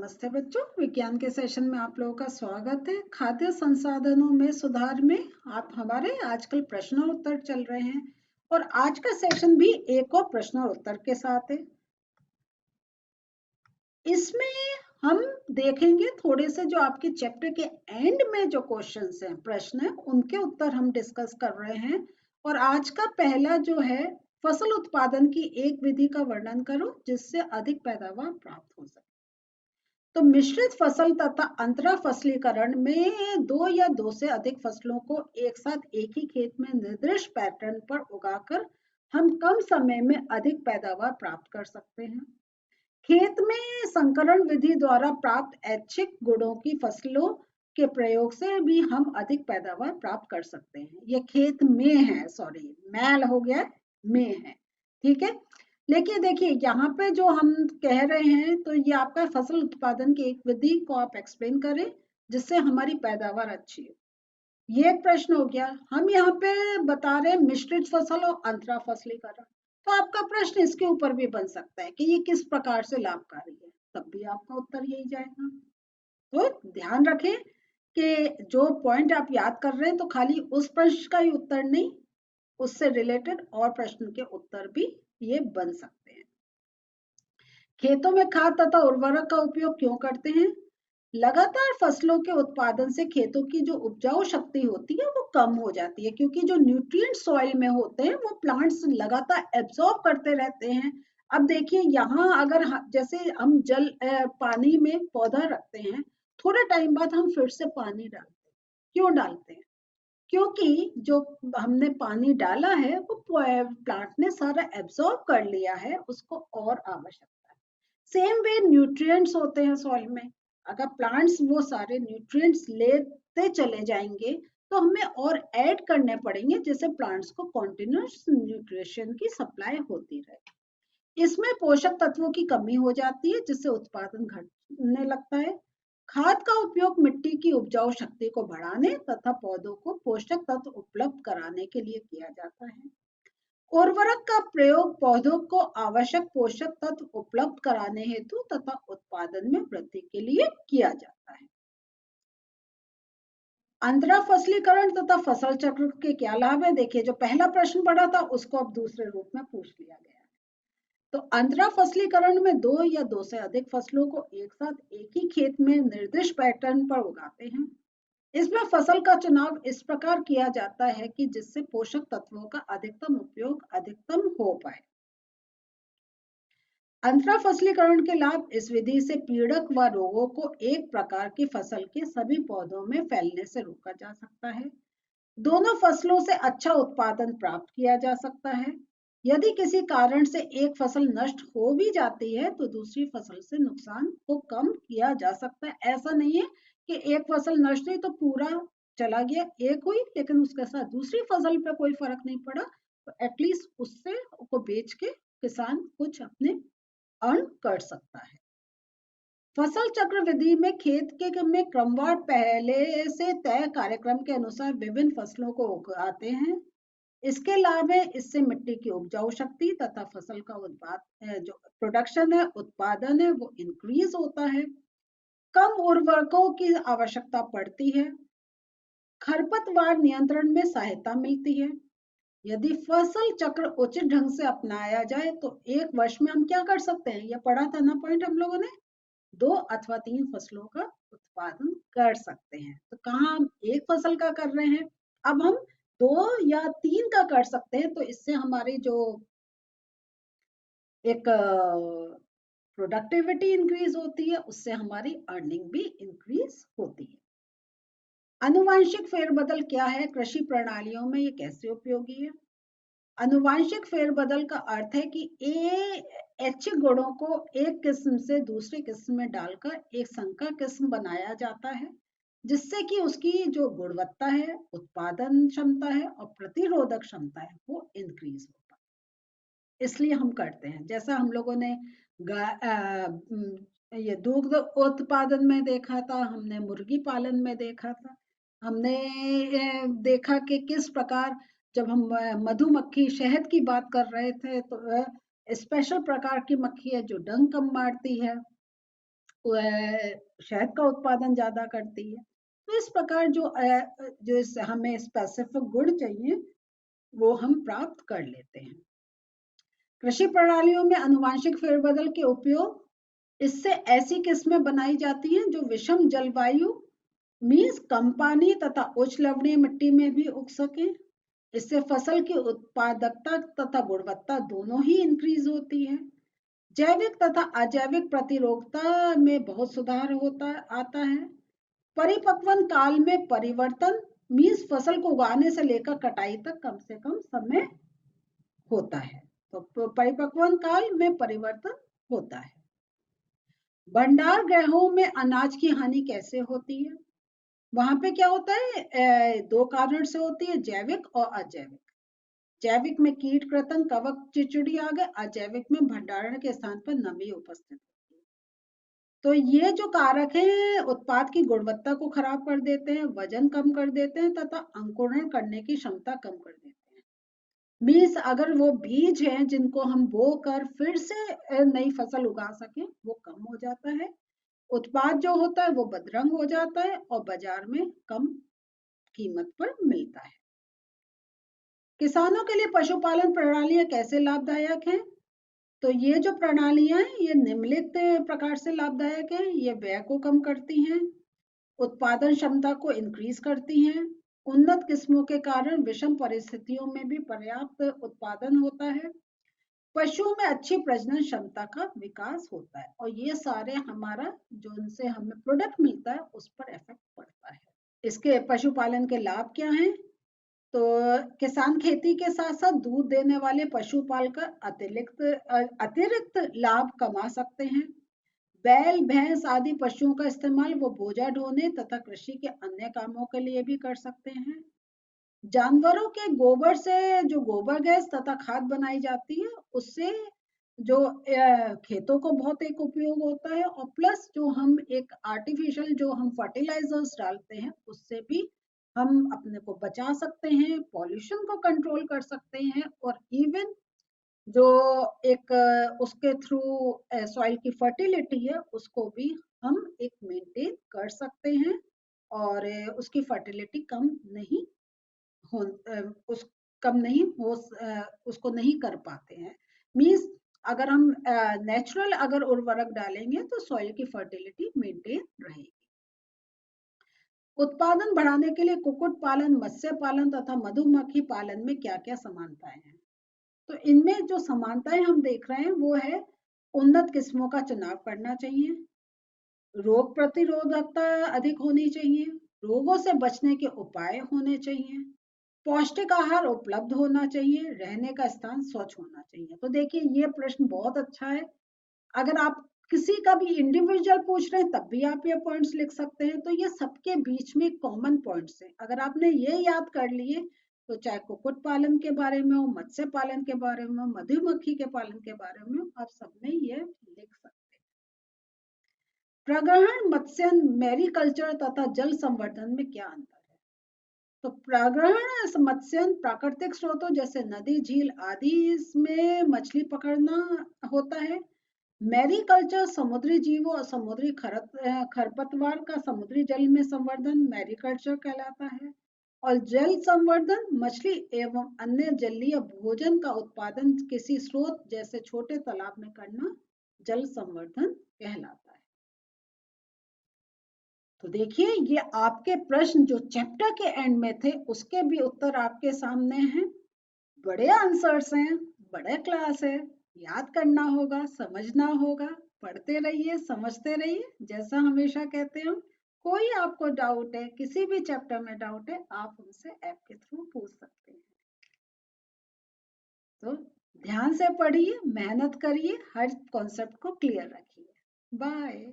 नमस्ते बच्चों, विज्ञान के सेशन में आप लोगों का स्वागत है। खाद्य संसाधनों में सुधार में आप हमारे आजकल प्रश्न और उत्तर चल रहे हैं और आज का सेशन भी एक और प्रश्न और उत्तर के साथ है। इसमें हम देखेंगे थोड़े से जो आपके चैप्टर के एंड में जो क्वेश्चंस हैं, प्रश्न हैं, उनके उत्तर हम डिस्कस कर रहे हैं। और आज का पहला जो है, फसल उत्पादन की एक विधि का वर्णन करो जिससे अधिक पैदावार प्राप्त हो सके। तो मिश्रित फसल तथा अंतरा फसलीकरण में दो या दो से अधिक फसलों को एक साथ एक ही खेत में निर्दिष्ट पैटर्न पर उगाकर हम कम समय में अधिक पैदावार प्राप्त कर सकते हैं। खेत में संकरण विधि द्वारा प्राप्त ऐच्छिक गुणों की फसलों के प्रयोग से भी हम अधिक पैदावार प्राप्त कर सकते हैं। ये खेत में है, सॉरी मैल हो गया, में है, ठीक है। लेकिन देखिए यहाँ पे जो हम कह रहे हैं, तो ये आपका फसल उत्पादन की एक विधि को आप एक्सप्लेन करें जिससे हमारी पैदावार अच्छी है। ये एक प्रश्न हो गया। हम यहाँ पे बता रहे हैं मिश्रित फसल और अंतरा फसलीकरण, तो आपका प्रश्न इसके ऊपर भी बन सकता है कि ये किस प्रकार से लाभकारी है, तब भी आपका उत्तर यही जाएगा। तो ध्यान रखें कि जो पॉइंट आप याद कर रहे हैं, तो खाली उस प्रश्न का ही उत्तर नहीं, उससे रिलेटेड और प्रश्न के उत्तर भी ये बन सकते हैं। खेतों में खाद तथा उर्वरक का उपयोग क्यों करते हैं? लगातार फसलों के उत्पादन से खेतों की जो उपजाऊ शक्ति होती है वो कम हो जाती है, क्योंकि जो न्यूट्रिएंट सॉइल में होते हैं वो प्लांट्स लगातार एब्जॉर्ब करते रहते हैं। अब देखिए यहाँ अगर जैसे हम जल पानी में पौधा रखते हैं, थोड़े टाइम बाद हम फिर से पानी डालते हैं। क्यों डालते हैं? क्योंकि जो हमने पानी डाला है वो प्लांट ने सारा एब्जॉर्ब कर लिया है, उसको और आवश्यकता है। सेम वे न्यूट्रिएंट्स होते हैं सॉइल में, अगर प्लांट्स वो सारे न्यूट्रिएंट्स लेते चले जाएंगे तो हमें और ऐड करने पड़ेंगे, जिससे प्लांट्स को कॉन्टिन्यूस न्यूट्रिशन की सप्लाई होती रहे। इसमें पोषक तत्वों की कमी हो जाती है जिससे उत्पादन घटने लगता है। खाद का उपयोग मिट्टी की उपजाऊ शक्ति को बढ़ाने तथा पौधों को पोषक तत्व उपलब्ध कराने के लिए किया जाता है। उर्वरक का प्रयोग पौधों को आवश्यक पोषक तत्व उपलब्ध कराने हेतु तथा उत्पादन में वृद्धि के लिए किया जाता है। अंतरा फसलीकरण तथा फसल चक्र के क्या लाभ है? देखिए, जो पहला प्रश्न पढ़ा था उसको अब दूसरे रूप में पूछ लिया गया है। तो अंतरा फसलीकरण में दो या दो से अधिक फसलों को एक साथ एक ही खेत में निर्दिष्ट पैटर्न पर उगाते हैं। इसमें फसल का चुनाव इस प्रकार किया जाता है कि जिससे पोषक तत्वों का अधिकतम उपयोग अधिकतम हो पाए। अंतरा फसलीकरण के लाभ: इस विधि से पीड़क व रोगों को एक प्रकार की फसल के सभी पौधों में फैलने से रोका जा सकता है। दोनों फसलों से अच्छा उत्पादन प्राप्त किया जा सकता है। यदि किसी कारण से एक फसल नष्ट हो भी जाती है तो दूसरी फसल से नुकसान को कम किया जा सकता है। ऐसा नहीं है कि एक फसल नष्ट हुई तो पूरा चला गया, एक हुई लेकिन उसके साथ दूसरी फसल पे कोई फर्क नहीं पड़ा, तो एटलीस्ट उससे को बेच के किसान कुछ अपने अर्न कर सकता है। फसल चक्र विधि में खेत के में क्रमवार पहले से तय कार्यक्रम के अनुसार विभिन्न फसलों को उगाते हैं। इसके लाभ है, इससे मिट्टी की उपजाऊ शक्ति तथा फसल का जो प्रोडक्शन है, उत्पादन है, वो इंक्रीज होता है। कम उर्वरकों की आवश्यकता पड़ती है। खरपतवार नियंत्रण में सहायता मिलती है। यदि फसल चक्र उचित ढंग से अपनाया जाए तो एक वर्ष में हम क्या कर सकते हैं? ये पढ़ा था ना पॉइंट हम लोगों ने, 2 अथवा 3 फसलों का उत्पादन कर सकते हैं। तो कहाँ हम एक फसल का कर रहे हैं, अब हम 2 या 3 का कर सकते हैं। तो इससे हमारी जो एक प्रोडक्टिविटी इंक्रीज होती है, उससे हमारी अर्निंग भी इंक्रीज होती है। आनुवांशिक फेरबदल क्या है? कृषि प्रणालियों में ये कैसे उपयोगी है? आनुवांशिक फेरबदल का अर्थ है कि ऐच्छिक गुणों को एक किस्म से दूसरी किस्म में डालकर एक संकर किस्म बनाया जाता है, जिससे कि उसकी जो गुणवत्ता है, उत्पादन क्षमता है और प्रतिरोधक क्षमता है वो इंक्रीज होता है। इसलिए हम करते हैं। जैसा हम लोगों ने ये दुग्ध उत्पादन में देखा था, हमने मुर्गी पालन में देखा था, हमने देखा कि किस प्रकार जब हम मधुमक्खी शहद की बात कर रहे थे तो स्पेशल प्रकार की मक्खी है जो डंक कम मारती है, शहद का उत्पादन ज्यादा करती है। तो इस प्रकार जो हमें स्पेसिफिक गुण चाहिए वो हम प्राप्त कर लेते हैं। कृषि प्रणालियों में अनुवांशिक फेरबदल के उपयोग इससे ऐसी किस्में बनाई जाती हैं जो विषम जलवायु मीन्स कम पानी तथा उच्च लवणीय मिट्टी में भी उग सके। इससे फसल की उत्पादकता तथा गुणवत्ता दोनों ही इंक्रीज होती है। जैविक तथा अजैविक प्रतिरोधकता में बहुत सुधार आता है। परिपक्वन काल में परिवर्तन मीन्स फसल को उगाने से लेकर कटाई तक कम से कम समय होता है। तो परिपक्वन काल में परिवर्तन होता है। भंडार गृहों में अनाज की हानि कैसे होती है? वहां पे क्या होता है, दो कारण से होती है, जैविक और अजैविक। जैविक में कीट कृंतक कवक चिचुड़ी आ गए, अजैविक में भंडारण के स्थान पर नमी उपस्थित होती है। तो ये जो कारक हैं उत्पाद की गुणवत्ता को खराब कर देते हैं, वजन कम कर देते हैं तथा अंकुरण करने की क्षमता कम कर देते हैं। मीन्स अगर वो बीज हैं जिनको हम बो कर फिर से नई फसल उगा सकें वो कम हो जाता है, उत्पाद जो होता है वो बदरंग हो जाता है और बाजार में कम कीमत पर मिलता है। किसानों के लिए पशुपालन प्रणालियां कैसे लाभदायक हैं? तो ये जो प्रणालियां हैं ये निम्नलिखित प्रकार से लाभदायक हैं। ये व्यय को कम करती हैं, उत्पादन क्षमता को इंक्रीज करती हैं, उन्नत किस्मों के कारण विषम परिस्थितियों में भी पर्याप्त उत्पादन होता है, पशुओं में अच्छी प्रजनन क्षमता का विकास होता है और ये सारे हमारा जो उनसे हमें प्रोडक्ट मिलता है उस पर इफेक्ट पड़ता है। इसके पशुपालन के लाभ क्या हैं? तो किसान खेती के साथ साथ दूध देने वाले पशु पालकर अतिरिक्त लाभ कमा सकते हैं। बैल भैंस आदि पशुओं का इस्तेमाल वो बोझा ढोने तथा कृषि के अन्य कामों के लिए भी कर सकते हैं। जानवरों के गोबर से जो गोबर गैस तथा खाद बनाई जाती है उससे जो खेतों को बहुत एक उपयोग होता है और प्लस जो हम एक आर्टिफिशियल जो हम फर्टिलाइजर्स डालते हैं उससे भी हम अपने को बचा सकते हैं, पॉल्यूशन को कंट्रोल कर सकते हैं और इवन जो एक उसके थ्रू सॉइल की फर्टिलिटी है उसको भी हम एक मेंटेन कर सकते हैं और उसकी फर्टिलिटी कम नहीं हो उस कम नहीं हो उसको नहीं कर पाते हैं। मीन्स अगर हम नेचुरल अगर उर्वरक डालेंगे तो सॉइल की फर्टिलिटी मेंटेन रहेगी। उत्पादन बढ़ाने के लिए कुक्कुट पालन, मत्स्य पालन तथा मधुमक्खी पालन में क्या क्या समानताएं हैं? तो इनमें जो समानताएं हम देख रहे हैं वो है उन्नत किस्मों का चुनाव करना चाहिए, रोग प्रतिरोधकता अधिक होनी चाहिए, रोगों से बचने के उपाय होने चाहिए, पौष्टिक आहार उपलब्ध होना चाहिए, रहने का स्थान स्वच्छ होना चाहिए। तो देखिए ये प्रश्न बहुत अच्छा है। अगर आप किसी का भी इंडिविजुअल पूछ रहे हैं तब भी आप ये पॉइंट्स लिख सकते हैं। तो ये सबके बीच में कॉमन पॉइंट्स हैं। अगर आपने ये याद कर लिए तो चाहे कुक्कुट पालन के बारे में हो, मत्स्य पालन के बारे में हो, मधुमक्खी के पालन के बारे में हो, आप सब में ये लिख सकते हैं। प्रग्रहण, मत्स्यन, मैरीकल्चर तथा जल संवर्धन में क्या अंतर है? तो प्रग्रहण मत्स्यन प्राकृतिक स्रोतों जैसे नदी, झील आदि इसमें मछली पकड़ना होता है। मैरीकल्चर समुद्री जीवों और समुद्री खरपतवार का समुद्री जल में संवर्धन मैरीकल्चर कहलाता है और जल संवर्धन मछली एवं अन्य जलीय भोजन का उत्पादन किसी स्रोत जैसे छोटे तालाब में करना जल संवर्धन कहलाता है। तो देखिए ये आपके प्रश्न जो चैप्टर के एंड में थे उसके भी उत्तर आपके सामने हैं। बड़े आंसर्स हैं, बड़े क्लास है, याद करना होगा, समझना होगा, पढ़ते रहिए, समझते रहिए। जैसा हमेशा कहते हैं, कोई आपको डाउट है, किसी भी चैप्टर में डाउट है, आप हमसे ऐप के थ्रू पूछ सकते हैं। तो ध्यान से पढ़िए, मेहनत करिए, हर कॉन्सेप्ट को क्लियर रखिए। बाय।